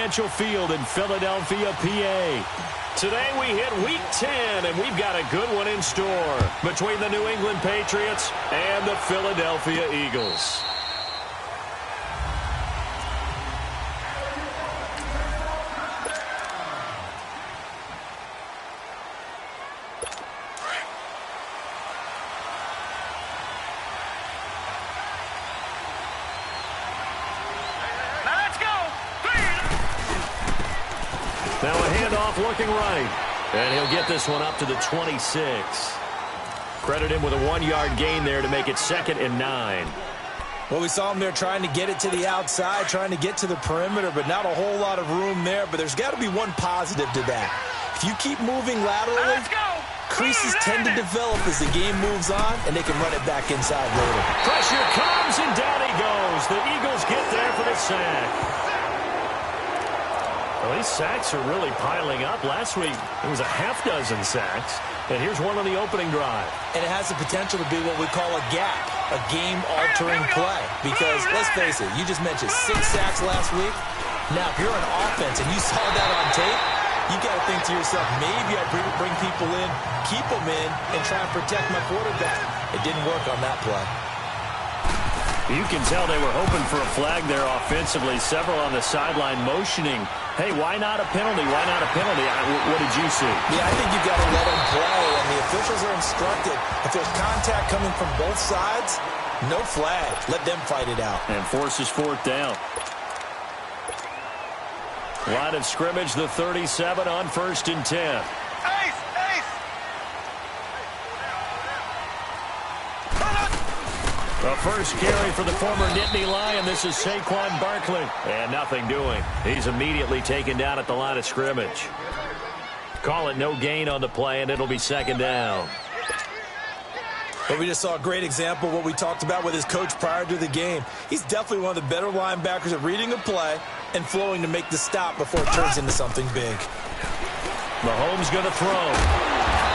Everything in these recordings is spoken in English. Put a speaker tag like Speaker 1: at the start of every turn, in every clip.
Speaker 1: Financial Field in Philadelphia, PA. Today we hit Week 10, and we've got a good one in store between the New England Patriots and the Philadelphia Eagles. Now a handoff looking right. And he'll get this one up to the 26. Credit him with a 1-yard gain there to make it 2nd and 9.
Speaker 2: Well, we saw him there trying to get it to the outside, trying to get to the perimeter, but not a whole lot of room there. But there's got to be one positive to that. If you keep moving laterally, creases tend to develop as the game moves on, and they can run it back inside later.
Speaker 1: Pressure comes, and down he goes. The Eagles get there for the sack. Well, these sacks are really piling up. Last week, it was a half-dozen sacks. And here's one on the opening drive.
Speaker 2: And it has the potential to be what we call a gap, a game-altering play. Because, let's face it, you just mentioned 6 sacks last week. Now, if you're an offense and you saw that on tape, you got to think to yourself, maybe I bring people in, keep them in, and try and protect my quarterback. It didn't work on that play.
Speaker 1: You can tell they were hoping for a flag there offensively. Several on the sideline motioning. Hey, why not a penalty? Why not a penalty? What did you see?
Speaker 2: Yeah, I think you've got to let them play, and the officials are instructed. If there's contact coming from both sides, no flag. Let them fight it out.
Speaker 1: And forces 4th down. Line of scrimmage, the 37 on 1st and 10. The first carry for the former Nittany Lion. This is Saquon Barkley. And nothing doing. He's immediately taken down at the line of scrimmage. Call it no gain on the play, and it'll be 2nd down.
Speaker 2: But we just saw a great example of what we talked about with his coach prior to the game. He's definitely one of the better linebackers at reading a play and flowing to make the stop before it turns into something big.
Speaker 1: Mahomes going to throw.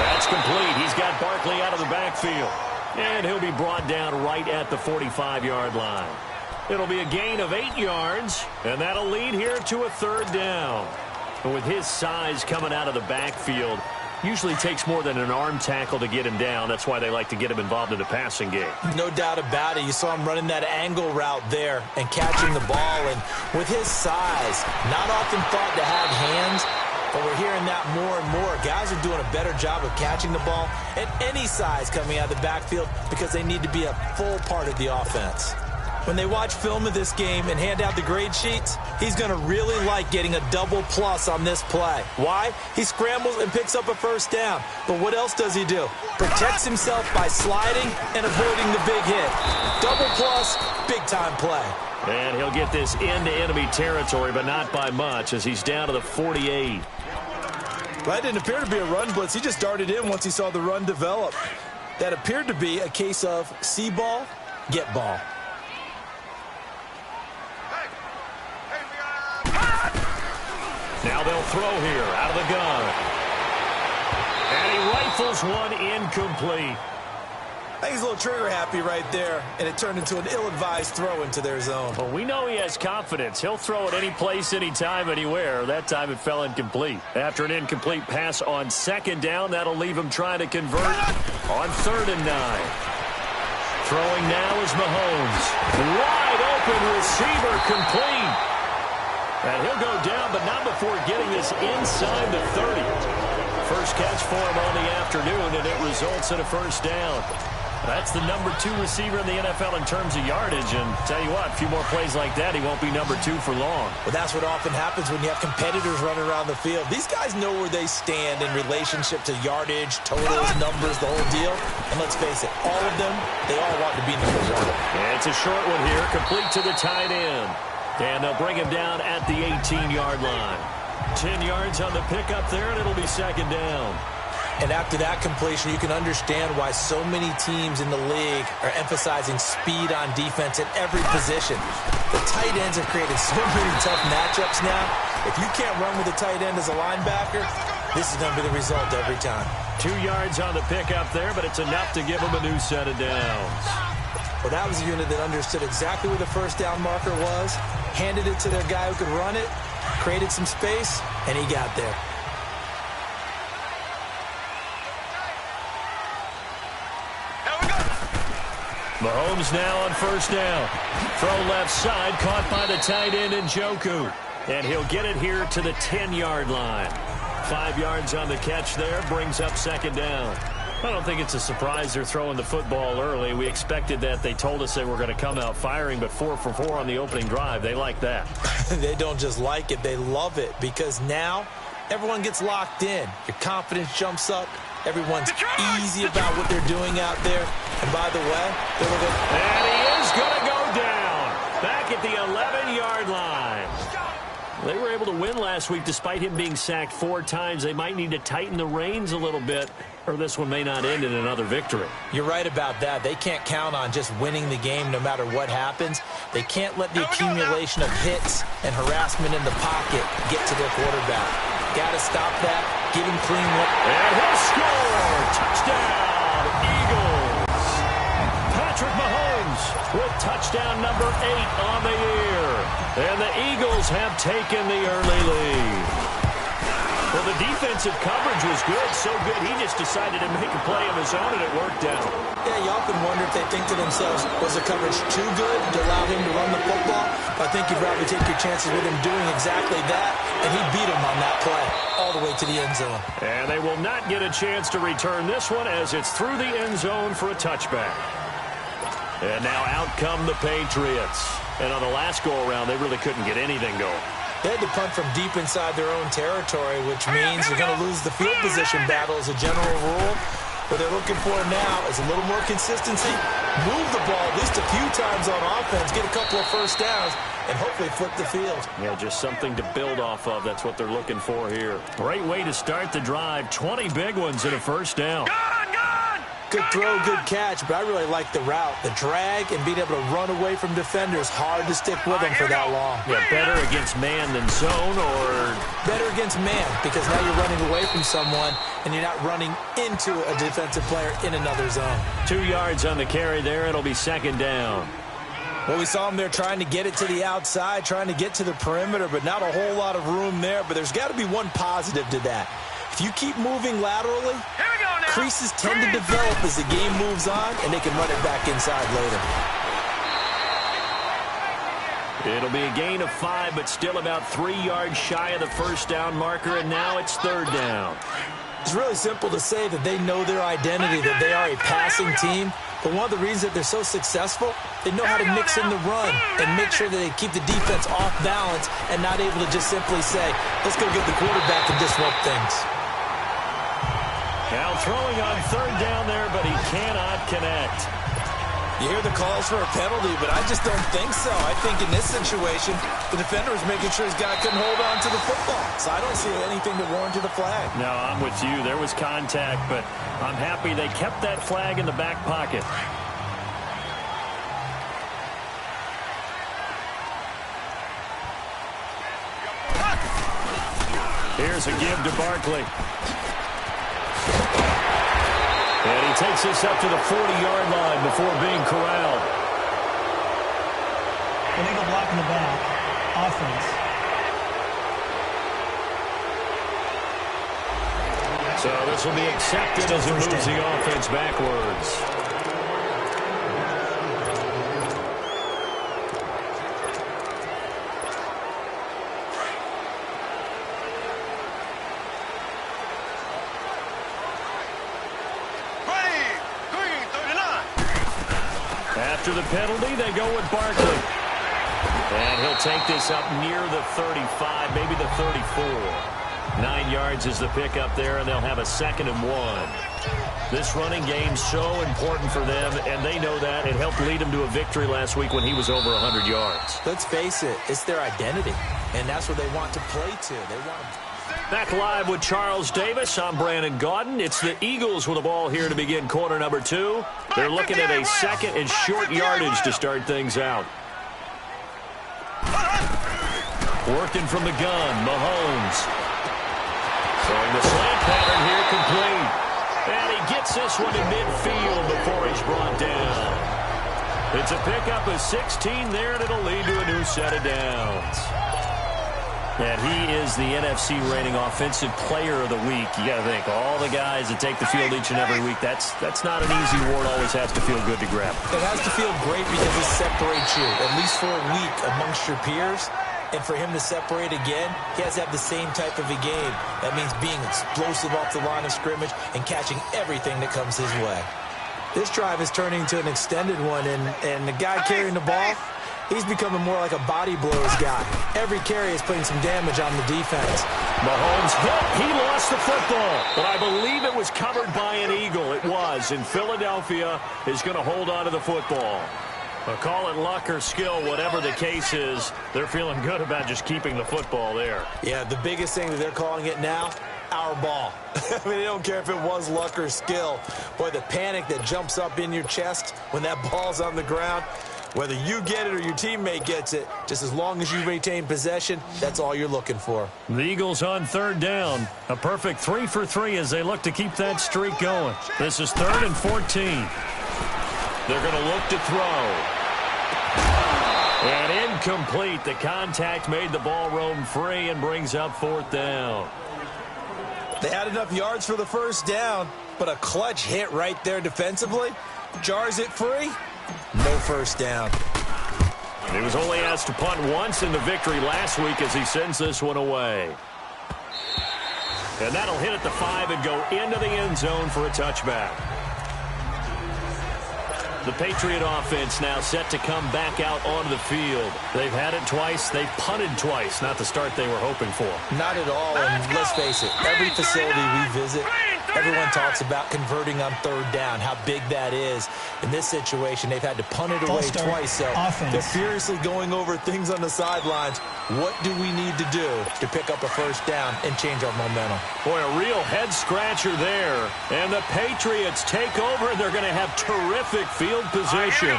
Speaker 1: That's complete. He's got Barkley out of the backfield. And he'll be brought down right at the 45-yard line. It'll be a gain of 8 yards, and that'll lead here to a 3rd down. But with his size coming out of the backfield, usually takes more than an arm tackle to get him down. That's why they like to get him involved in the passing game. No doubt about it. You saw him running that angle route there and catching the ball. And with his size, not often thought to have hands, but we're hearing that more and more. Guys are doing a better job of catching the ball at any size coming out of the backfield because they need to be a full part of the offense. When they watch film of this game and hand out the grade sheets, he's going to really like getting a double plus on this play. Why? He scrambles and picks up a 1st down. But what else does he do? Protects himself by sliding and avoiding the big hit. Double plus, big-time play. And he'll get this into enemy territory, but not by much as he's down to the 48.
Speaker 2: That didn't appear to be a run blitz. He just darted in once he saw the run develop. That appeared to be a case of see ball, get ball.
Speaker 1: Now they'll throw here out of the gun. And he rifles one incomplete.
Speaker 2: I think he's a little trigger happy right there, and it turned into an ill-advised throw into their zone.
Speaker 1: Well, we know he has confidence. He'll throw it any place, anytime, anywhere. That time it fell incomplete. After an incomplete pass on 2nd down, that'll leave him trying to convert on 3rd and 9. Throwing now is Mahomes. Wide open receiver complete. And he'll go down, but not before getting this inside the 30. First catch for him on the afternoon, and it results in a 1st down. That's the number 2 receiver in the NFL in terms of yardage. And tell you what, a few more plays like that, he won't be number 2 for long.
Speaker 2: Well, that's what often happens when you have competitors running around the field. These guys know where they stand in relationship to yardage, totals, numbers, the whole deal. And let's face it, all of them, they all want to be number 1.
Speaker 1: And it's a short one here, complete to the tight end. And they'll bring him down at the 18-yard line. 10 yards on the pickup there, and it'll be 2nd down.
Speaker 2: And after that completion, you can understand why so many teams in the league are emphasizing speed on defense at every position. The tight ends have created so many tough matchups now. If you can't run with a tight end as a linebacker, this is going to be the result every time.
Speaker 1: 2 yards on the pickup there, but it's enough to give them a new set of downs.
Speaker 2: Well, that was a unit that understood exactly where the 1st down marker was, handed it to their guy who could run it, created some space, and he got there.
Speaker 1: Mahomes now on first down. Throw left side, caught by the tight end Njoku. And he'll get it here to the 10-yard line. 5 yards on the catch there, brings up second down. I don't think it's a surprise they're throwing the football early. We expected that. They told us they were going to come out firing, but 4 for 4 on the opening drive. They like that.
Speaker 2: They don't just like it, they love it, because now everyone gets locked in. Your confidence jumps up. Everyone's easy about what they're doing out there. And by the way, they're looking.
Speaker 1: And he is going to go down. Back at the 11-yard line. They were able to win last week despite him being sacked 4 times. They might need to tighten the reins a little bit, or this one may not end in another victory.
Speaker 2: You're right about that. They can't count on just winning the game no matter what happens. They can't let the accumulation of hits and harassment in the pocket get to their quarterback. Got to stop that. Give him clean look.
Speaker 1: And he'll score. Touchdown, Eagles. Patrick Mahomes with touchdown number 8 on the year. And the Eagles have taken the early lead. Well, the defensive coverage was good, so good he just decided to make a play of his own, and it worked out.
Speaker 2: Yeah, you often wonder if they think to themselves, was the coverage too good to allow him to run the football? I think you'd probably take your chances with him doing exactly that, and he beat him on that play all the way to the end zone.
Speaker 1: And they will not get a chance to return this one as it's through the end zone for a touchback. And now out come the Patriots. And on the last go-around, they really couldn't get anything going.
Speaker 2: They had to punt from deep inside their own territory, which means you're going to lose the field position battle as a general rule. What they're looking for now is a little more consistency, move the ball at least a few times on offense, get a couple of first downs, and hopefully flip the field.
Speaker 1: Yeah, just something to build off of. That's what they're looking for here. Great way to start the drive. 20 big ones and a first down.
Speaker 2: Good throw, good catch, but I really like the route. The drag and being able to run away from defenders, hard to stick with them for that long.
Speaker 1: Yeah, better against man than zone, or?
Speaker 2: Better against man, because now you're running away from someone and you're not running into a defensive player in another zone.
Speaker 1: 2 yards on the carry there. It'll be second down.
Speaker 2: Well, we saw them there trying to get it to the outside, trying to get to the perimeter, but not a whole lot of room there. But there's got to be one positive to that. If you keep moving laterally, creases tend to develop as the game moves on, and they can run it back inside later.
Speaker 1: It'll be a gain of 5, but still about 3 yards shy of the first down marker, and now it's third down.
Speaker 2: It's really simple to say that they know their identity, that they are a passing team. But one of the reasons that they're so successful, they know how to mix in the run and make sure that they keep the defense off balance and not able to just simply say, let's go get the quarterback and disrupt things.
Speaker 1: Now throwing on third down there, but he cannot connect.
Speaker 2: You hear the calls for a penalty, but I just don't think so. I think in this situation, the defender was making sure his guy couldn't hold on to the football. So I don't see anything to warrant the flag.
Speaker 1: No, I'm with you. There was contact, but I'm happy they kept that flag in the back pocket. Here's a give to Barkley. And he takes this up to the 40-yard line before being corralled.
Speaker 3: Illegal block in the back. Offense.
Speaker 1: So this will be accepted as it moves the offense backwards. After the penalty, they go with Barkley. And he'll take this up near the 35, maybe the 34. 9 yards is the pickup there, and they'll have a 2nd and 1. This running game's so important for them, and they know that. It helped lead them to a victory last week when he was over 100 yards.
Speaker 2: Let's face it, it's their identity, and that's what they want to play to. They want to...
Speaker 1: Back live with Charles Davis. I'm Brandon Gaudin. It's the Eagles with the ball here to begin quarter number 2. They're looking at a 2nd and short yardage to start things out. Working from the gun, Mahomes. Throwing the slant pattern here complete. And he gets this one in midfield before he's brought down. It's a pickup of 16 there, and it'll lead to a new set of downs. And he is the NFC reigning offensive player of the week. You got to think, all the guys that take the field each and every week, that's not an easy award. Always has to feel good to grab.
Speaker 2: It has to feel great because it separates you, at least for a week, amongst your peers. And for him to separate again, he has to have the same type of a game. That means being explosive off the line of scrimmage and catching everything that comes his way. This drive is turning into an extended one, and the guy carrying the ball, he's becoming more like a body blows guy. Every carry is putting some damage on the defense.
Speaker 1: Mahomes hit. He lost the football, but I believe it was covered by an Eagle. It was, and Philadelphia is going to hold on to the football. But call it luck or skill, whatever the case is, they're feeling good about just keeping the football there.
Speaker 2: Yeah, the biggest thing that they're calling it now, our ball. I mean, they don't care if it was luck or skill. Boy, the panic that jumps up in your chest when that ball's on the ground, whether you get it or your teammate gets it, just as long as you retain possession, that's all you're looking for.
Speaker 1: The Eagles on third down. A perfect 3 for 3 as they look to keep that streak going. This is 3rd and 14. They're going to look to throw. And incomplete. The contact made the ball roam free and brings up 4th down.
Speaker 2: They had enough yards for the first down, but a clutch hit right there defensively jars it free. No first down.
Speaker 1: He was only asked to punt once in the victory last week as he sends this one away. And that'll hit at the 5 and go into the end zone for a touchback. The Patriot offense now set to come back out onto the field. They've had it twice. They've punted twice. Not the start they were hoping for.
Speaker 2: Not at all, and let's face it, every facility we visit, everyone talks about converting on 3rd down, how big that is. In this situation, they've had to punt it away twice, so they're furiously going over things on the sidelines. What do we need to do to pick up a first down and change our momentum?
Speaker 1: Boy, a real head-scratcher there. And the Patriots take over, and they're going to have terrific field position.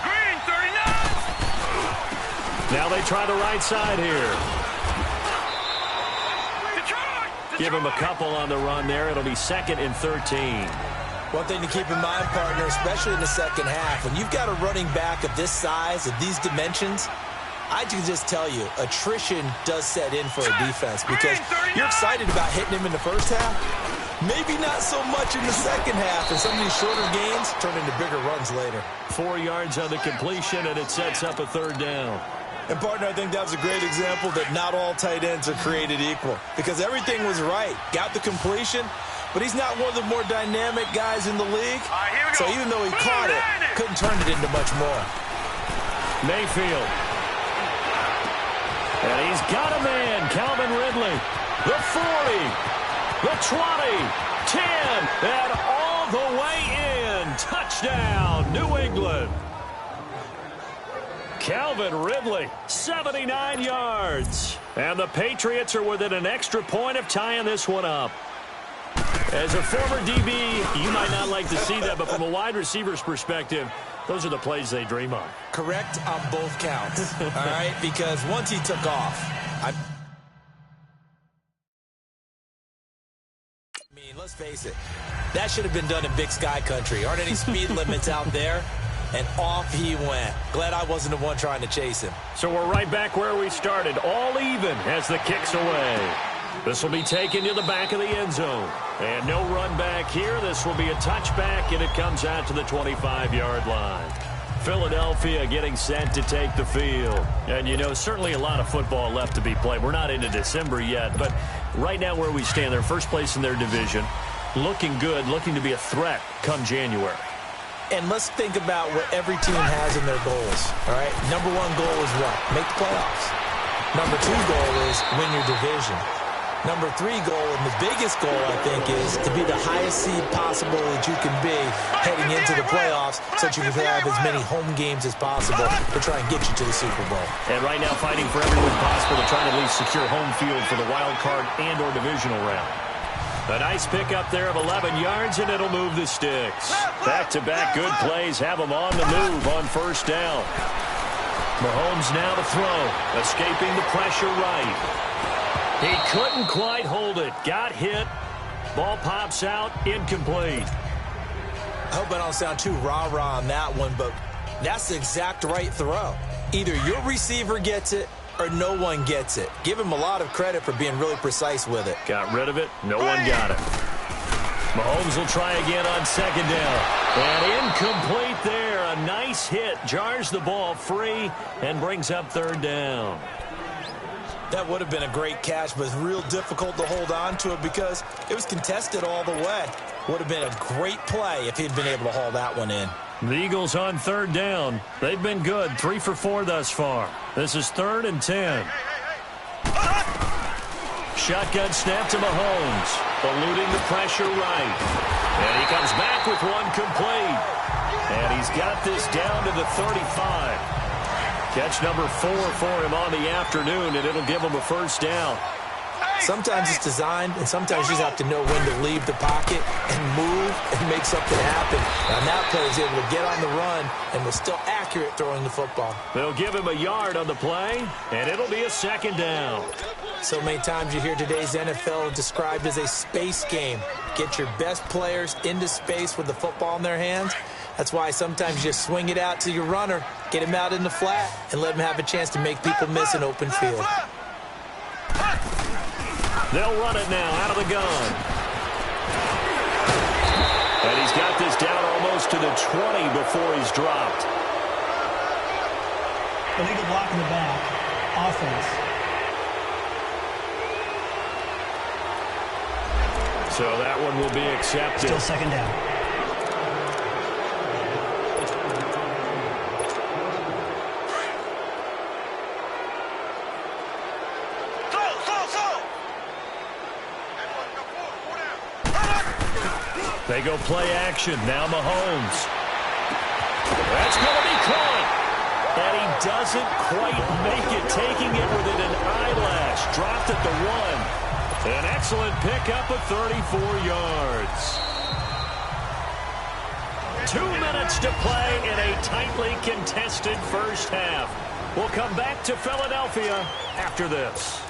Speaker 4: Green 39.
Speaker 1: Now they try the right side here. Give him a couple on the run there. It'll be 2nd and 13.
Speaker 2: One thing to keep in mind, partner, especially in the second half, when you've got a running back of this size, of these dimensions, I can just tell you, attrition does set in for a defense because you're excited about hitting him in the first half. Maybe not so much in the second half, and some of these shorter gains turn into bigger runs later.
Speaker 1: 4 yards on the completion, and it sets up a 3rd down.
Speaker 2: And, partner, I think that was a great example that not all tight ends are created equal because everything was right. Got the completion, but he's not one of the more dynamic guys in the league. So even though he caught it, couldn't turn it into much more.
Speaker 1: Mayfield. And he's got a man, Calvin Ridley. The 40, the 20, 10, and all the way in. Touchdown, New England. Calvin Ridley, 79 yards. And the Patriots are within an extra point of tying this one up. As a former DB, you might not like to see that, but from a wide receiver's perspective, those are the plays they dream of.
Speaker 2: Correct on both counts, all right? Because once he took off, I mean, let's face it, that should have been done in Big Sky Country. Aren't any speed limits out there? And off he went. Glad I wasn't the one trying to chase him.
Speaker 1: So we're right back where we started, all even as the kick's away. This will be taken to the back of the end zone. And no run back here. This will be a touchback, and it comes out to the 25-yard line. Philadelphia getting set to take the field. And, you know, certainly a lot of football left to be played. We're not into December yet, but right now where we stand, they're first place in their division. Looking good, looking to be a threat come January.
Speaker 2: And let's think about what every team has in their goals, all right? Number 1 goal is what? Make the playoffs. Number 2 goal is win your division. Number 3 goal, and the biggest goal, I think, is to be the highest seed possible that you can be heading into the playoffs so that you can have as many home games as possible to try and get you to the Super Bowl.
Speaker 1: And right now fighting for every win possible to try and at least secure home field for the wild card and or divisional round. A nice pickup there of 11 yards, and it'll move the sticks. Back-to-back good plays have them on the move on first down. Mahomes now to throw, escaping the pressure right. He couldn't quite hold it. Got hit. Ball pops out. Incomplete.
Speaker 2: I hope I don't sound too rah-rah on that one, but that's the exact right throw. Either your receiver gets it or no one gets it. Give him a lot of credit for being really precise with it.
Speaker 1: Got rid of it. No one got it. Mahomes will try again on second down. And incomplete there. A nice hit. Jars the ball free and brings up third down.
Speaker 2: That would have been a great catch, but it's real difficult to hold on to it because it was contested all the way. Would have been a great play if he'd been able to haul that one in.
Speaker 1: The Eagles on third down. They've been good. 3 for 4 thus far. This is 3rd and 10. Shotgun snap to Mahomes. Eluding the pressure right. And he comes back with one complete. And he's got this down to the 35. Catch number 4 for him on the afternoon, and it'll give him a first down.
Speaker 2: Sometimes it's designed, and sometimes you just have to know when to leave the pocket and move and make something happen. And that player is able to get on the run and was still accurate throwing the football.
Speaker 1: They'll give him a yard on the play, and it'll be a second down.
Speaker 2: So many times you hear today's NFL described as a space game. Get your best players into space with the football in their hands. That's why sometimes you just swing it out to your runner, get him out in the flat, and let him have a chance to make people miss an open field.
Speaker 1: They'll run it now out of the gun. And he's got this down almost to the 20 before he's dropped.
Speaker 3: Illegal block in the back. Offense.
Speaker 1: So that one will be accepted.
Speaker 3: Still second down.
Speaker 1: They go play action. Now Mahomes. That's going to be caught. And he doesn't quite make it, taking it within an eyelash. Dropped at the 1. An excellent pickup of 34 yards. 2 minutes to play in a tightly contested first half. We'll come back to Philadelphia after this.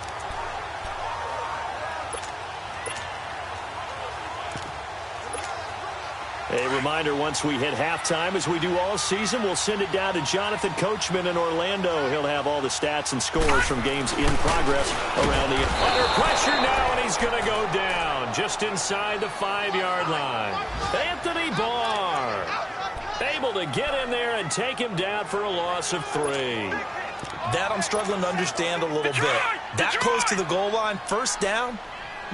Speaker 1: A reminder, once we hit halftime, as we do all season, we'll send it down to Jonathan Coachman in Orlando. He'll have all the stats and scores from games in progress around the... Under pressure now, and he's going to go down just inside the 5-yard line. Anthony Barr able to get in there and take him down for a loss of 3.
Speaker 2: That I'm struggling to understand a little bit. That close to the goal line, first down,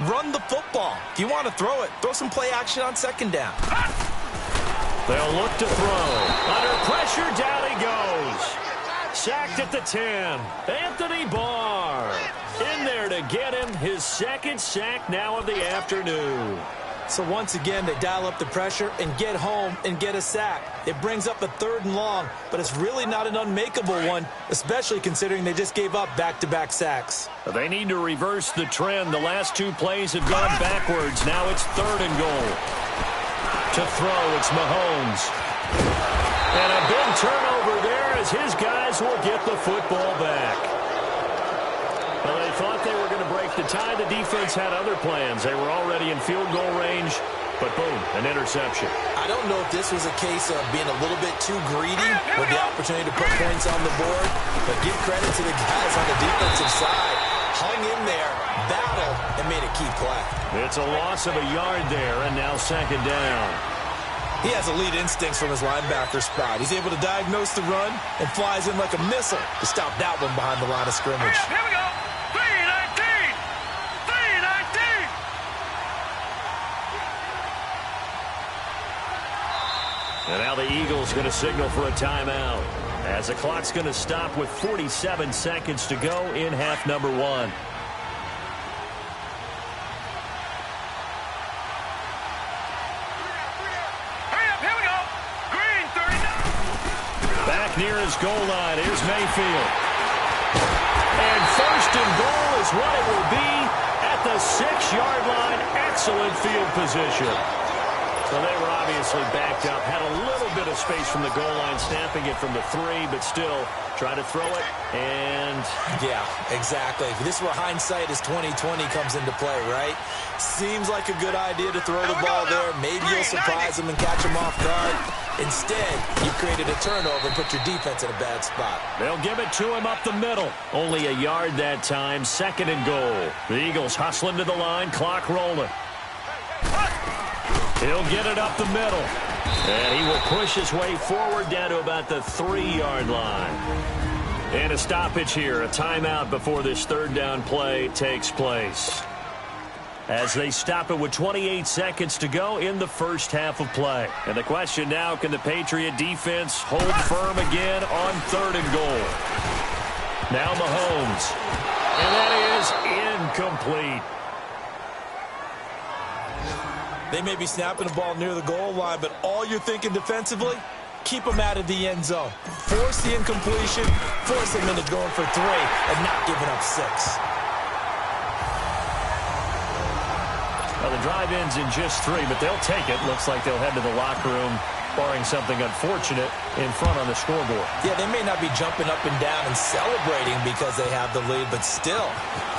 Speaker 2: run the football. If you want to throw it, throw some play action on second down.
Speaker 1: They'll look to throw. Under pressure, down he goes. Sacked at the 10. Anthony Barr in there to get him his second sack now of the afternoon.
Speaker 2: So once again, they dial up the pressure and get home and get a sack. It brings up a 3rd and long, but it's really not an unmakeable one, especially considering they just gave up back-to-back sacks.
Speaker 1: They need to reverse the trend. The last 2 plays have gone backwards. Now it's 3rd and goal. To throw, it's Mahomes. And a big turnover there as his guys will get the football back. Well, they thought they were going to break the tie. The defense had other plans. They were already in field goal range, but boom, an interception.
Speaker 2: I don't know if this was a case of being a little bit too greedy with the opportunity to put points on the board, but give credit to the guys on the defensive side. Hung in there, battled, and made a key play.
Speaker 1: It's a loss of a yard there, and now second down.
Speaker 2: He has elite instincts from his linebacker spot. He's able to diagnose the run and flies in like a missile to stop that one behind the line of scrimmage.
Speaker 4: Here we go. 3-19. 3-19.
Speaker 1: And now the Eagles going to signal for a timeout, as the clock's going to stop with 47 seconds to go in half number 1. Near his goal line. Here's Mayfield. And first and goal is what it will be at the 6-yard line. Excellent field position. Well, they were obviously backed up, had a little bit of space from the goal line, snapping it from the 3, but still try to throw it, and...
Speaker 2: Yeah, exactly. This is where hindsight is 20/20 comes into play, right? Seems like a good idea to throw the ball there. Maybe you'll surprise them and catch them off guard. Instead, you created a turnover and put your defense in a bad spot.
Speaker 1: They'll give it to him up the middle. Only a yard that time, 2nd and goal. The Eagles hustling to the line, clock rolling. He'll get it up the middle. And he will push his way forward down to about the 3-yard line. And a stoppage here, a timeout before this 3rd down play takes place. As they stop it with 28 seconds to go in the first half of play. And the question now, can the Patriot defense hold firm again on 3rd and goal? Now Mahomes. And that is incomplete.
Speaker 2: They may be snapping the ball near the goal line, but all you're thinking defensively, keep them out of the end zone. Force the incompletion, force them into going for 3, and not giving up 6.
Speaker 1: Well, the drive ends in just 3, but they'll take it. Looks like they'll head to the locker room, barring something unfortunate in front on the scoreboard.
Speaker 2: Yeah, they may not be jumping up and down and celebrating because they have the lead, but still,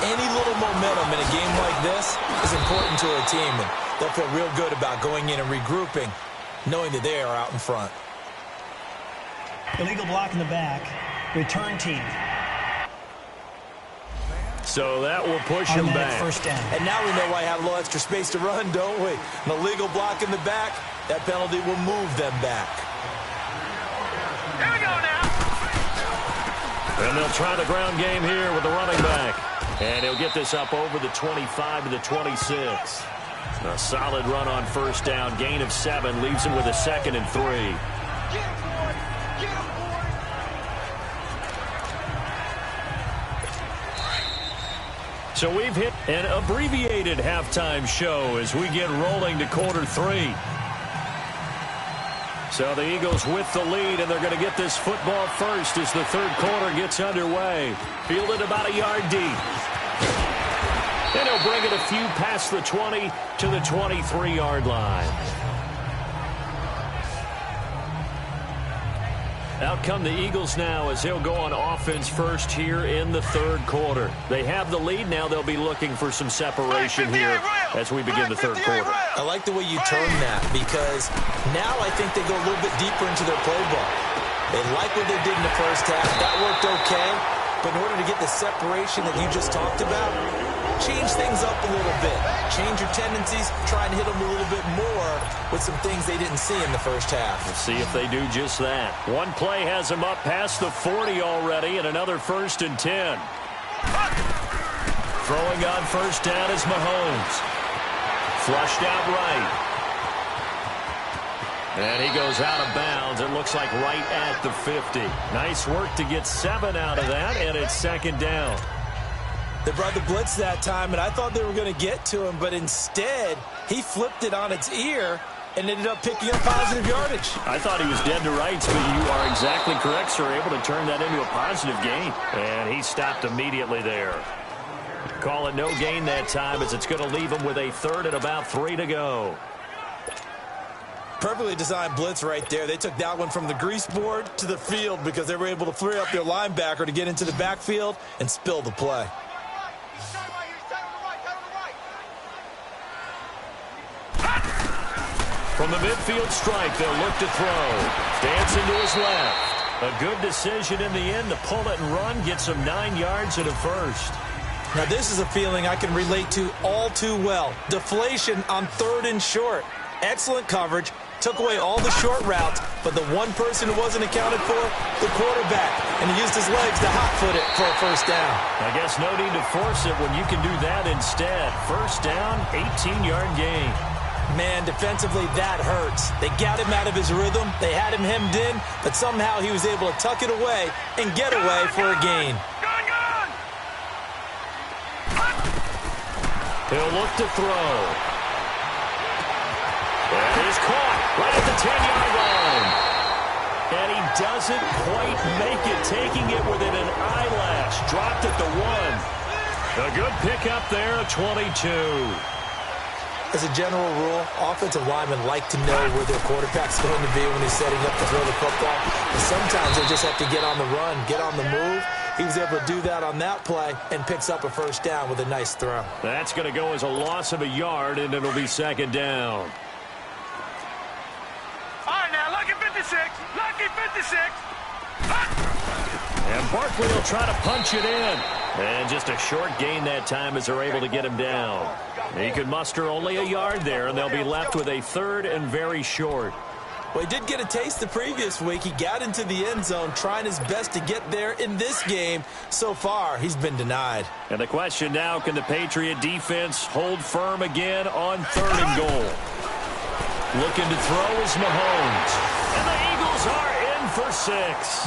Speaker 2: any little momentum in a game like this is important to a team, and they'll feel real good about going in and regrouping, knowing that they are out in front.
Speaker 3: Illegal block in the back. Return team.
Speaker 1: So that will push him back.
Speaker 3: First down.
Speaker 2: And now we know why I have a little extra space to run, don't we? An illegal block in the back, that penalty will move them back.
Speaker 4: Here we go now.
Speaker 1: And they'll try the ground game here with the running back. And he'll get this up over the 25 to the 26. A solid run on first down. Gain of 7 leaves him with a 2nd and 3. So we've hit an abbreviated halftime show as we get rolling to quarter 3. So the Eagles with the lead, and they're going to get this football first as the 3rd quarter gets underway. Fielded about a yard deep. And he'll bring it a few past the 20 to the 23-yard line. Out come the Eagles now as they'll go on offense first here in the 3rd quarter. They have the lead. Now they'll be looking for some separation here as we begin the 3rd quarter.
Speaker 2: I like the way you term that because now I think they go a little bit deeper into their playbook. They like what they did in the first half. That worked okay. But in order to get the separation that you just talked about, change things up a little bit. Change your tendencies. Try and hit them a little bit more with some things they didn't see in the first half.
Speaker 1: We'll see if they do just that. One play has them up past the 40 already, and another 1st and 10. Throwing on first down is Mahomes. Flushed out right. And he goes out of bounds. It looks like right at the 50. Nice work to get 7 out of that, and it's 2nd down.
Speaker 2: They brought the blitz that time, and I thought they were going to get to him, but instead, he flipped it on its ear and ended up picking up positive yardage.
Speaker 1: I thought he was dead to rights, but you are exactly correct, sir. Able to turn that into a positive gain. And he stopped immediately there. Call it no gain that time as it's going to leave him with a 3rd and about 3 to go.
Speaker 2: Perfectly designed blitz right there. They took that one from the grease board to the field because they were able to free up their linebacker to get into the backfield and spill the play.
Speaker 1: From the midfield strike, they'll look to throw. Dancing to his left. A good decision in the end to pull it and run. Gets him 9 yards and a 1st.
Speaker 2: Now this is a feeling I can relate to all too well. Deflation on 3rd and short. Excellent coverage. Took away all the short routes, but the one person who wasn't accounted for, the quarterback. And he used his legs to hot-foot it for a 1st down.
Speaker 1: I guess no need to force it when you can do that instead. 1st down, 18-yard gain.
Speaker 2: Man, defensively, that hurts. They got him out of his rhythm. They had him hemmed in, but somehow he was able to tuck it away and get away for a gain.
Speaker 1: He'll look to throw. And he's caught right at the 10-yard line. And he doesn't quite make it, taking it within an eyelash. Dropped at the 1. A good pickup there, 22.
Speaker 2: As a general rule, offensive linemen like to know where their quarterback's going to be when he's setting up to throw the football. And sometimes they just have to get on the run, get on the move. He was able to do that on that play and picks up a first down with a nice throw.
Speaker 1: That's going to go as a loss of a yard, and it'll be second down.
Speaker 4: All right, now, lucky 56. Lucky 56.
Speaker 1: And Barkley will try to punch it in. And just a short gain that time as they're able to get him down. He could muster only a yard there, and they'll be left with a third and very short.
Speaker 2: Well, he did get a taste the previous week. He got into the end zone trying his best to get there in this game. So far, he's been denied.
Speaker 1: And the question now, can the Patriot defense hold firm again on third and goal? Looking to throw is Mahomes. And the Eagles are in for 6.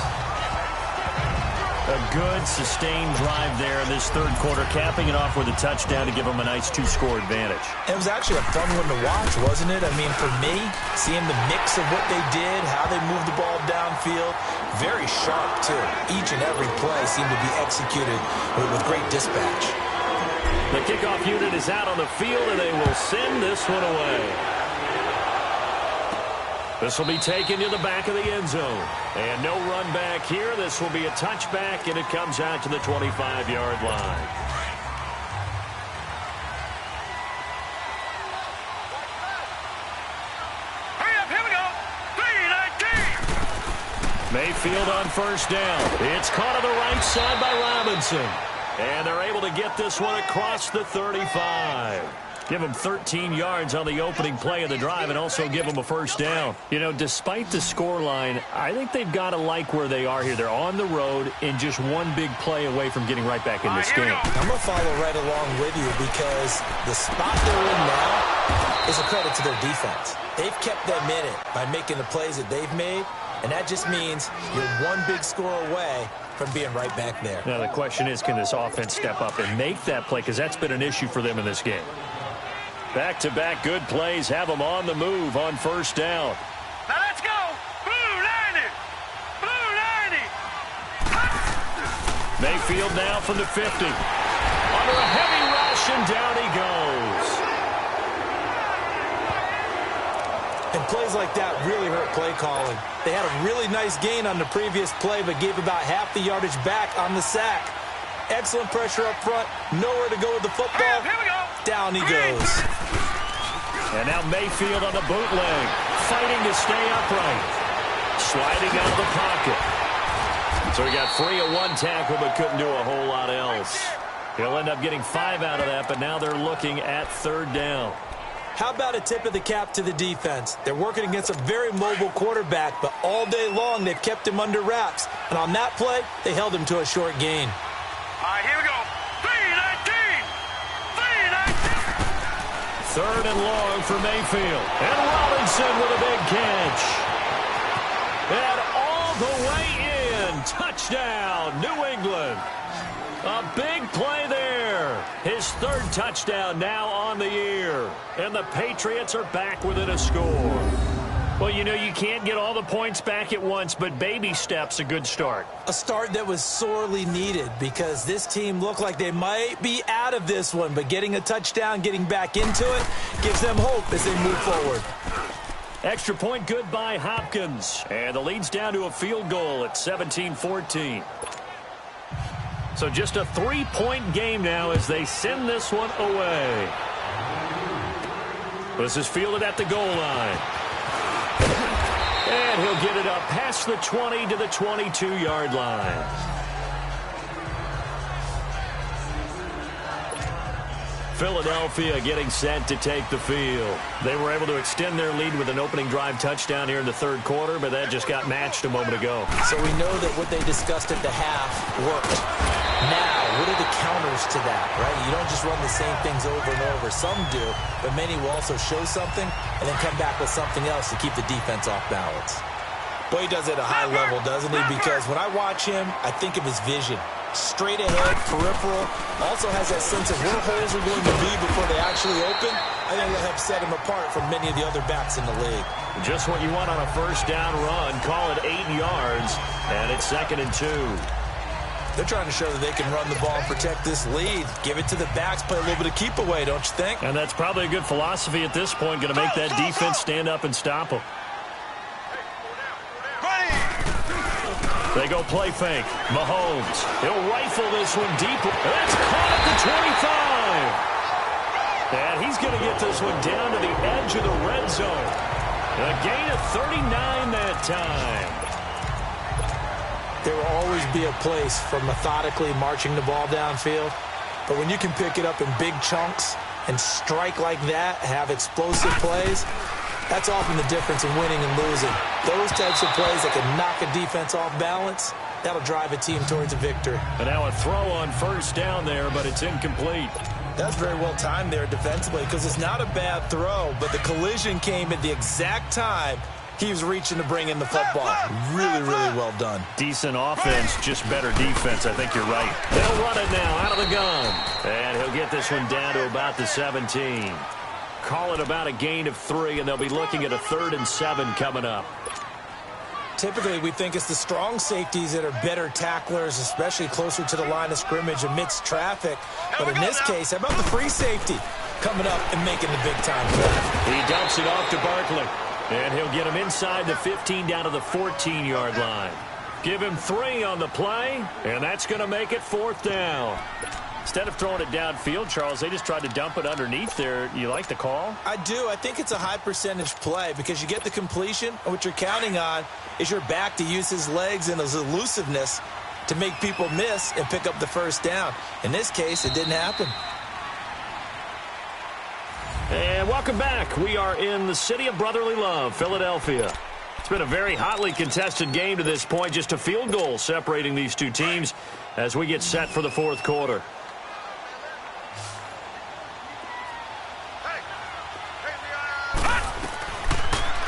Speaker 1: A good, sustained drive there in this third quarter, capping it off with a touchdown to give them a nice 2-score advantage.
Speaker 2: It was actually a fun one to watch, wasn't it? I mean, for me, seeing the mix of what they did, how they moved the ball downfield, very sharp, too. Each and every play seemed to be executed with great dispatch.
Speaker 1: The kickoff unit is out on the field, and they will send this one away. This will be taken to the back of the end zone. And no run back here. This will be a touchback, and it comes out to the 25-yard line.
Speaker 4: Hurry up, here we go. 3-19.
Speaker 1: Mayfield on first down. It's caught on the right side by Robinson. And they're able to get this one across the 35. Give them 13 yards on the opening play of the drive and also give them a first down. You know, despite the scoreline, I think they've got to like where they are here. They're on the road and just one big play away from getting right back in this game.
Speaker 2: I'm going to follow right along with you because the spot they're in now is a credit to their defense. They've kept them in it by making the plays that they've made, and that just means you're one big score away from being right back there.
Speaker 1: Now, the question is, can this offense step up and make that play? Because that's been an issue for them in this game. Back-to-back good plays have them on the move on first down.
Speaker 4: Now let's go. Blue 90. Blue 90.
Speaker 1: Mayfield now from the 50. Under a heavy rush, and down he goes.
Speaker 2: And plays like that really hurt play calling. They had a really nice gain on the previous play, but gave about half the yardage back on the sack. Excellent pressure up front. Nowhere to go with the football.
Speaker 4: Here we go.
Speaker 2: Down he goes.
Speaker 1: And now Mayfield on the bootleg, fighting to stay upright. Sliding out of the pocket. So he got free of one tackle, but couldn't do a whole lot else. He'll end up getting 5 out of that, but now they're looking at third down.
Speaker 2: How about a tip of the cap to the defense? They're working against a very mobile quarterback, but all day long they've kept him under wraps. And on that play, they held him to a short gain.
Speaker 4: All right, here we go. 3-19. 3-19.
Speaker 1: Third and long for Mayfield. And Robinson with a big catch. And all the way in. Touchdown, New England. A big play there. His third touchdown now on the year. And the Patriots are back within a score. Well, you know, you can't get all the points back at once, but baby steps, a good start.
Speaker 2: A start that was sorely needed because this team looked like they might be out of this one, but getting a touchdown, getting back into it, gives them hope as they move forward.
Speaker 1: Extra point good by Hopkins. And the lead's down to a field goal at 17-14. So just a 3-point game now as they send this one away. This is fielded at the goal line. And he'll get it up past the 20 to the 22-yard line. Philadelphia getting set to take the field. They were able to extend their lead with an opening drive touchdown here in the third quarter, but that just got matched a moment ago.
Speaker 2: So we know that what they discussed at the half worked. Now, what are the counters to that, right? You don't just run the same things over and over. Some do, but many will also show something and then come back with something else to keep the defense off balance. Boy, he does it at a high level, doesn't he? Because when I watch him, I think of his vision. Straight ahead, peripheral. Also has that sense of where holes are going to be before they actually open. I think that helps set him apart from many of the other backs in the league.
Speaker 1: Just what you want on a first down run. Call it 8 yards, and it's 2nd and 2.
Speaker 2: They're trying to show that they can run the ball and protect this lead. Give it to the backs, play a little bit of keep away, don't you think?
Speaker 1: And that's probably a good philosophy at this point, going to make that defense stand up and stop them. They go play fake. Mahomes. He'll rifle this one deep. That's caught at the 25. And he's going to get this one down to the edge of the red zone. A gain of 39 that time.
Speaker 2: There will always be a place for methodically marching the ball downfield. But when you can pick it up in big chunks and strike like that, have explosive plays, that's often the difference in winning and losing. Those types of plays that can knock a defense off balance, that'll drive a team towards a victory.
Speaker 1: And now a throw on first down there, but it's incomplete.
Speaker 2: That's very well timed there defensively because it's not a bad throw, but the collision came at the exact time he was reaching to bring in the football. Really, really well done.
Speaker 1: Decent offense, just better defense. I think you're right. They'll run it now out of the gun. And he'll get this one down to about the 17. Call it about a gain of 3, and they'll be looking at a 3rd and 7 coming up.
Speaker 2: Typically, we think it's the strong safeties that are better tacklers, especially closer to the line of scrimmage amidst traffic. But in this case, how about the free safety coming up and making the big-time play?
Speaker 1: He dumps it off to Barkley. And he'll get him inside the 15 down to the 14-yard line. Give him 3 on the play, and that's going to make it 4th down. Instead of throwing it downfield, Charles, they just tried to dump it underneath there. You like the call?
Speaker 2: I do. I think it's a high-percentage play because you get the completion, and what you're counting on is your back to use his legs and his elusiveness to make people miss and pick up the first down. In this case, it didn't happen.
Speaker 1: And welcome back. We are in the city of brotherly love, Philadelphia. It's been a very hotly contested game to this point. Just a field goal separating these two teams as we get set for the 4th quarter.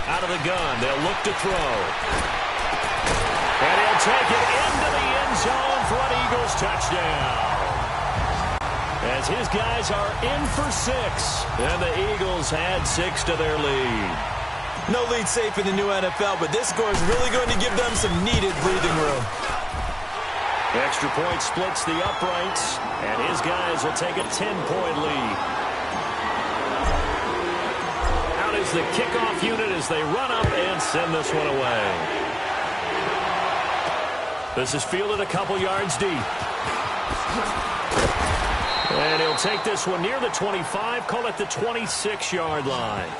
Speaker 1: Out of the gun, they'll look to throw. And he'll take it into the end zone for an Eagles touchdown. As his guys are in for 6, and the Eagles add 6 to their lead.
Speaker 2: No lead safe in the new NFL, but this score is really going to give them some needed breathing room.
Speaker 1: Extra point splits the uprights, and his guys will take a 10-point lead. Out is the kickoff unit as they run up and send this one away. This is fielded a couple yards deep. And he'll take this one near the 25, call it the 26-yard line.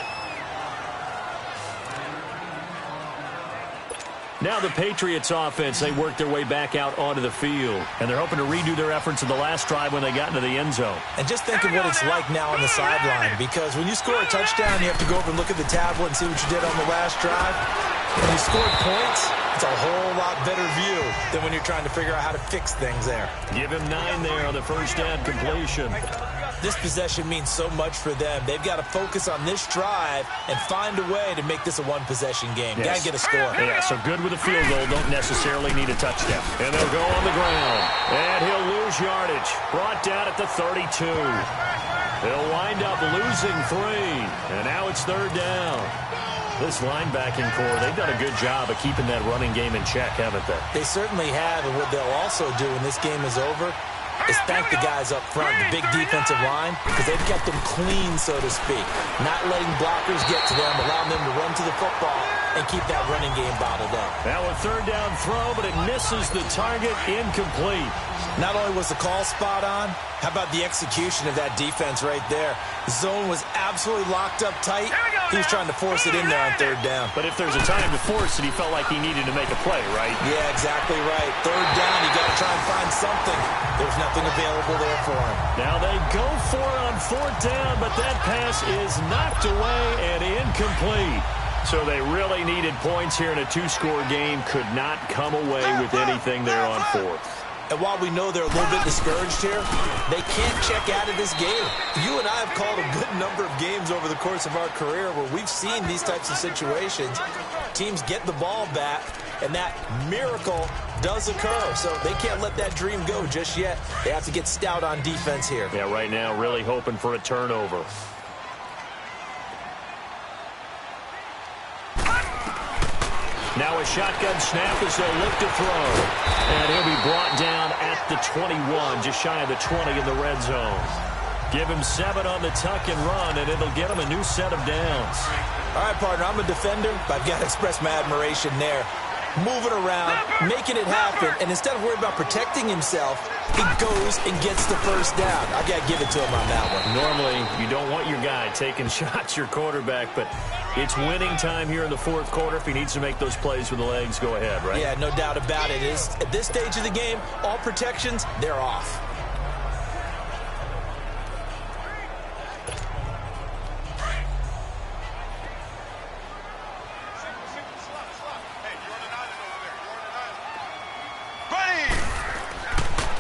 Speaker 1: Now the Patriots offense, they work their way back out onto the field. And they're hoping to redo their efforts in the last drive when they got into the end zone.
Speaker 2: And just think of what it's like now on the sideline. Because when you score a touchdown, you have to go over and look at the tablet and see what you did on the last drive. When you scored points, it's a whole lot better view than when you're trying to figure out how to fix things there.
Speaker 1: Give him 9 there on the first down completion.
Speaker 2: This possession means so much for them. They've got to focus on this drive and find a way to make this a one-possession game.
Speaker 1: Yes.
Speaker 2: Got to get a score.
Speaker 1: Yeah, so good with a field goal. Don't necessarily need a touchdown. And they'll go on the ground. And he'll lose yardage. Brought down at the 32. He'll wind up losing 3. And now it's 3rd down. This linebacking core, they've done a good job of keeping that running game in check, haven't they?
Speaker 2: They certainly have, and what they'll also do when this game is over is thank the guys up front, the big defensive line, because they've kept them clean, so to speak. Not letting blockers get to them, allowing them to run to the football and keep that running game bottled up.
Speaker 1: Now a 3rd down throw, but it misses the target, incomplete.
Speaker 2: Not only was the call spot on, how about the execution of that defense right there? The zone was absolutely locked up tight. He was trying to force it in there on 3rd down.
Speaker 1: But if there's a time to force it, he felt like he needed to make a play, right?
Speaker 2: Yeah, exactly right. 3rd down, you got to try and find something. There's nothing available there for him.
Speaker 1: Now they go for it on 4th down, but that pass is knocked away and incomplete. So they really needed points here in a 2-score game. Could not come away with anything there on 4th.
Speaker 2: And while we know they're a little bit discouraged here, they can't check out of this game. You and I have called a good number of games over the course of our career where we've seen these types of situations. Teams get the ball back, and that miracle does occur. So they can't let that dream go just yet. They have to get stout on defense here.
Speaker 1: Yeah, right now really hoping for a turnover. Now a shotgun snap as they'll look to throw. And he'll be brought down at the 21, just shy of the 20 in the red zone. Give him 7 on the tuck and run, and it'll get him a new set of downs.
Speaker 2: All right, partner, I'm a defender, but I've got to express my admiration there. Moving around, making it happen, and instead of worrying about protecting himself, he goes and gets the first down. I got to give it to him on that one.
Speaker 1: Normally, you don't want your guy taking shots, your quarterback, but it's winning time here in the fourth quarter. If he needs to make those plays with the legs, go ahead, right?
Speaker 2: Yeah, no doubt about it. At this stage of the game, all protections, they're off.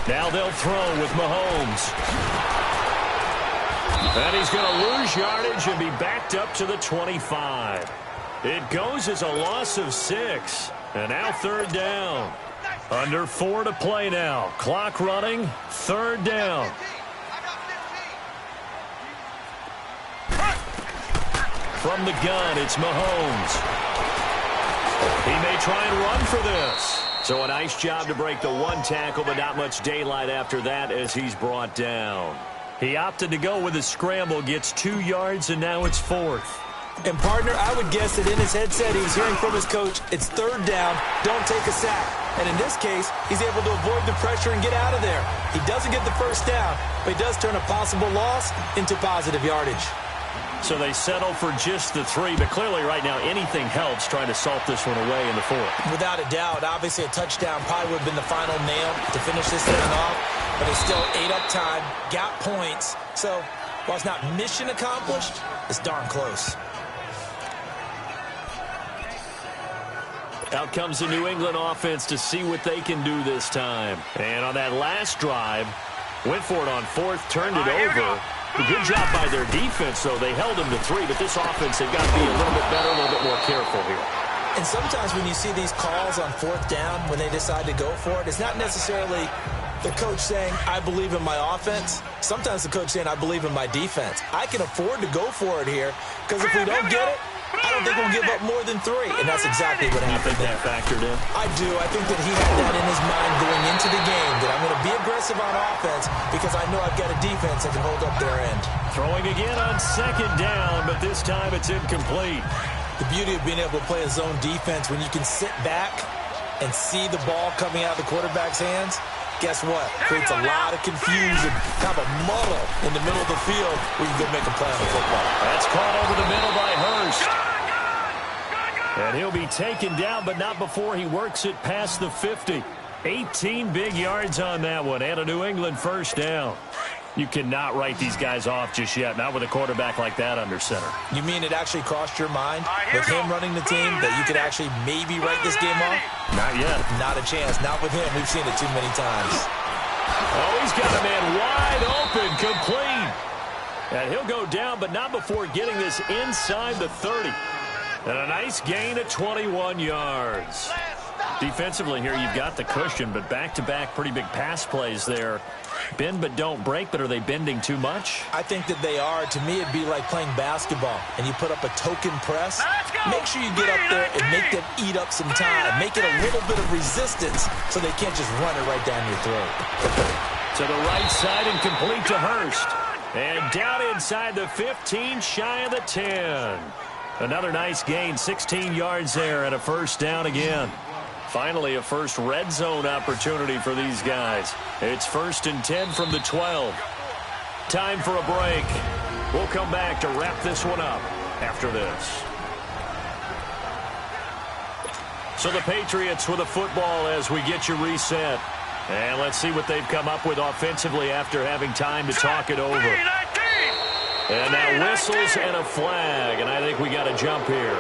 Speaker 1: Now they'll throw with Mahomes. And he's going to lose yardage and be backed up to the 25. It goes as a loss of 6. And now third down. Under 4 to play now. Clock running. Third down. From the gun, it's Mahomes. He may try and run for this. So a nice job to break the one tackle, but not much daylight after that as he's brought down. He opted to go with a scramble, gets 2 yards, and now it's 4th.
Speaker 2: And, partner, I would guess that in his headset he was hearing from his coach, it's third down, don't take a sack. And in this case, he's able to avoid the pressure and get out of there. He doesn't get the first down, but he does turn a possible loss into positive yardage.
Speaker 1: So they settle for just the 3, but clearly right now anything helps trying to salt this one away in the 4th.
Speaker 2: Without a doubt, obviously a touchdown probably would have been the final nail to finish this thing off, but it's still ate up time, got points. So while it's not mission accomplished, it's darn close.
Speaker 1: Out comes the New England offense to see what they can do this time. And on that last drive, went for it on 4th, turned it over. A good job by their defense, though. They held them to 3, but this offense, they've got to be a little bit better, a little bit more careful here.
Speaker 2: And sometimes when you see these calls on 4th down, when they decide to go for it, it's not necessarily the coach saying, I believe in my offense. Sometimes the coach saying, I believe in my defense. I can afford to go for it here, because if we don't get it, I don't think we'll give up more than 3. And that's exactly what happened there.
Speaker 1: You think that factored in?
Speaker 2: I do. I think that he had that in his mind going into the game, that I'm going to be aggressive on offense because I know I've got a defense that can hold up their end.
Speaker 1: Throwing again on 2nd down, but this time it's incomplete.
Speaker 2: The beauty of being able to play a zone defense when you can sit back and see the ball coming out of the quarterback's hands, guess what? Creates a lot of confusion, kind of a muddle in the middle of the field where you can make a play on the football.
Speaker 1: That's caught over the middle by Hurst. And he'll be taken down, but not before he works it past the 50. 18 big yards on that one, and a New England first down. You cannot write these guys off just yet, not with a quarterback like that under center.
Speaker 2: You mean it actually crossed your mind with him running the team that you could actually maybe write this game off?
Speaker 1: Not yet.
Speaker 2: Not a chance. Not with him. We've seen it too many times.
Speaker 1: Oh, he's got a man wide open, complete. And he'll go down, but not before getting this inside the 30. And a nice gain of 21 yards. Defensively here, you've got the cushion, but back-to-back pretty big pass plays there. Bend but don't break, but are they bending too much?
Speaker 2: I think that they are. To me, it'd be like playing basketball, and you put up a token press. Make sure you get up there and make them eat up some time. Make it a little bit of resistance so they can't just run it right down your throat.
Speaker 1: To the right side and complete to Hurst. And down inside the 15, shy of the 10. Another nice gain, 16 yards there, and a first down again. Finally, a first red zone opportunity for these guys. It's 1st and 10 from the 12. Time for a break. We'll come back to wrap this one up after this. So the Patriots with a football as we get you reset. And let's see what they've come up with offensively after having time to talk it over. And now whistles and a flag, and I think we got a jump here.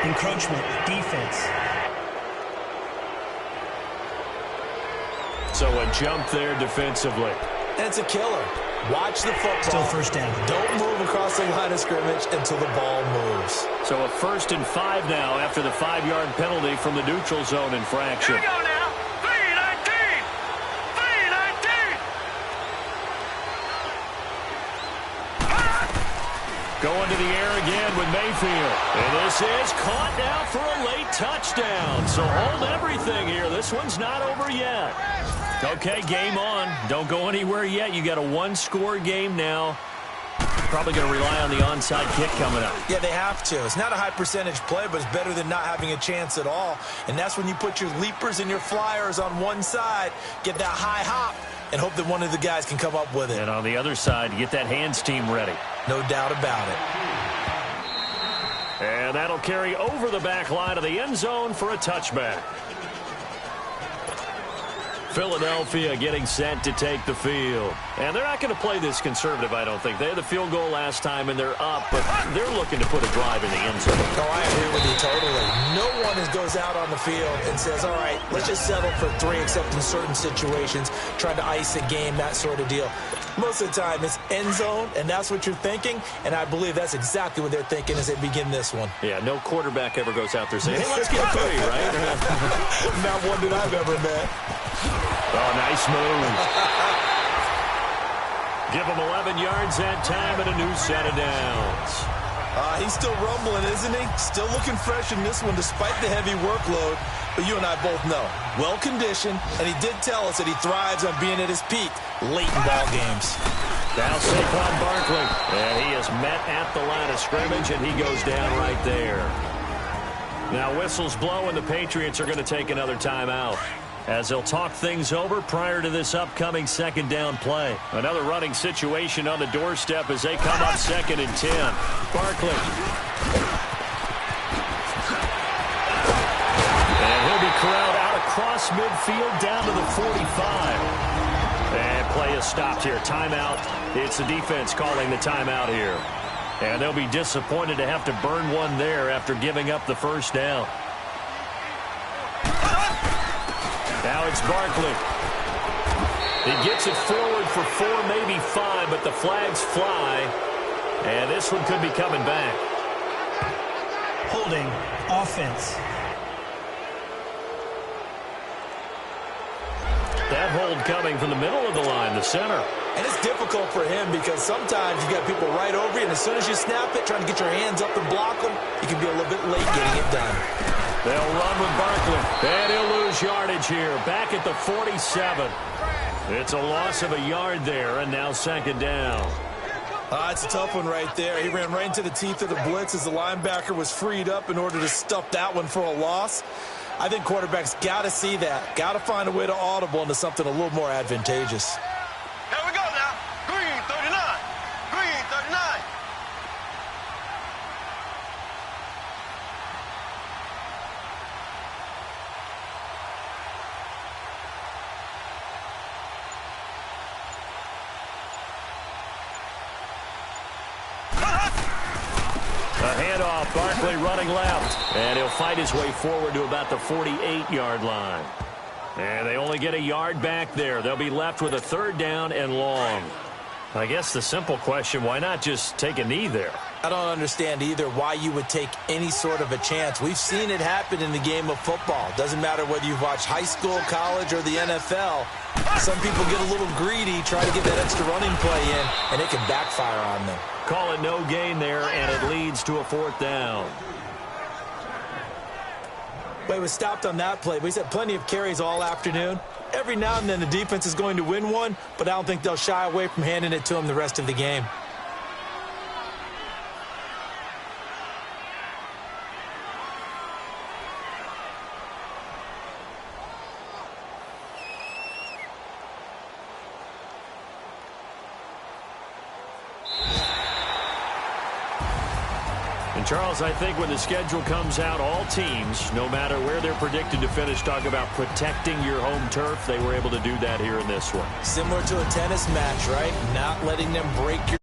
Speaker 3: Encroachment, defense.
Speaker 1: So a jump there defensively.
Speaker 2: And it's a killer. Watch the football.
Speaker 3: Still first down.
Speaker 2: Don't move across the line of scrimmage until the ball moves.
Speaker 1: So a 1st and 5 now after the 5-yard penalty from the neutral zone infraction.
Speaker 4: Here we go now. 3-19. 3-19.
Speaker 1: Going to the air again with Mayfield. And this is caught now for a late touchdown. So hold everything here. This one's not over yet. Okay, game on. Don't go anywhere yet. You got a one-score game now. Probably going to rely on the onside kick coming up.
Speaker 2: Yeah, they have to. It's not a high percentage play, but it's better than not having a chance at all. And that's when you put your leapers and your flyers on one side, get that high hop, and hope that one of the guys can come up with it.
Speaker 1: And on the other side, get that hands team ready.
Speaker 2: No doubt about it.
Speaker 1: And that'll carry over the back line of the end zone for a touchback. Philadelphia getting set to take the field. And they're not going to play this conservative, I don't think. They had the field goal last time, and they're up, but they're looking to put a drive in the end zone.
Speaker 2: Oh, I agree with you totally. No one goes out on the field and says, all right, let's just settle for 3, except in certain situations, trying to ice a game, that sort of deal. Most of the time, it's end zone, and that's what you're thinking, and I believe that's exactly what they're thinking as they begin this one.
Speaker 1: Yeah, no quarterback ever goes out there saying, hey, let's get 3, right?
Speaker 2: Not one that I've ever met.
Speaker 1: Oh, nice move. Give him 11 yards that time and a new set of downs.
Speaker 2: He's still rumbling, isn't he? Still looking fresh in this one despite the heavy workload. But you and I both know, well-conditioned, and he did tell us that he thrives on being at his peak late in ball games.
Speaker 1: Now Saquon Barkley, and he is met at the line of scrimmage, and he goes down right there. Now whistles blow, and the Patriots are going to take another timeout as they'll talk things over prior to this upcoming second down play. Another running situation on the doorstep as they come up 2nd and 10. Barkley. And he'll be corralled out across midfield down to the 45. And play is stopped here. Timeout. It's the defense calling the timeout here. And they'll be disappointed to have to burn one there after giving up the first down. Now it's Barkley. He gets it forward for 4, maybe 5, but the flags fly. And this one could be coming back.
Speaker 3: Holding offense.
Speaker 1: That hold coming from the middle of the line, the center.
Speaker 2: And it's difficult for him because sometimes you got people right over you, and as soon as you snap it, trying to get your hands up and block them, you can be a little bit late getting it done.
Speaker 1: They'll run with Barkley, and he'll lose yardage here, back at the 47. It's a loss of a yard there, and now 2nd down.
Speaker 2: It's a tough one right there. He ran right into the teeth of the blitz as the linebacker was freed up in order to stuff that one for a loss. I think quarterbacks got to see that, got to find a way to audible into something a little more advantageous.
Speaker 4: Here we go now. Green 39. Green 39.
Speaker 1: A handoff, Barkley running left, and he'll fight his way forward to about the 48-yard line. And they only get a yard back there. They'll be left with a 3rd down and long. I guess the simple question, why not just take a knee there?
Speaker 2: I don't understand either why you would take any sort of a chance. We've seen it happen in the game of football. Doesn't matter whether you've watched high school, college, or the NFL. Some people get a little greedy, try to get that extra running play in, and it can backfire on them.
Speaker 1: Call it no gain there, and it leads to a 4th down.
Speaker 2: Well, he was stopped on that play, but he's had plenty of carries all afternoon. Every now and then the defense is going to win one, but I don't think they'll shy away from handing it to him the rest of the game.
Speaker 1: And Charles, I think when the schedule comes out, all teams, no matter where they're predicted to finish, talk about protecting your home turf. They were able to do that here in this one.
Speaker 2: Similar to a tennis match, right? Not letting them break your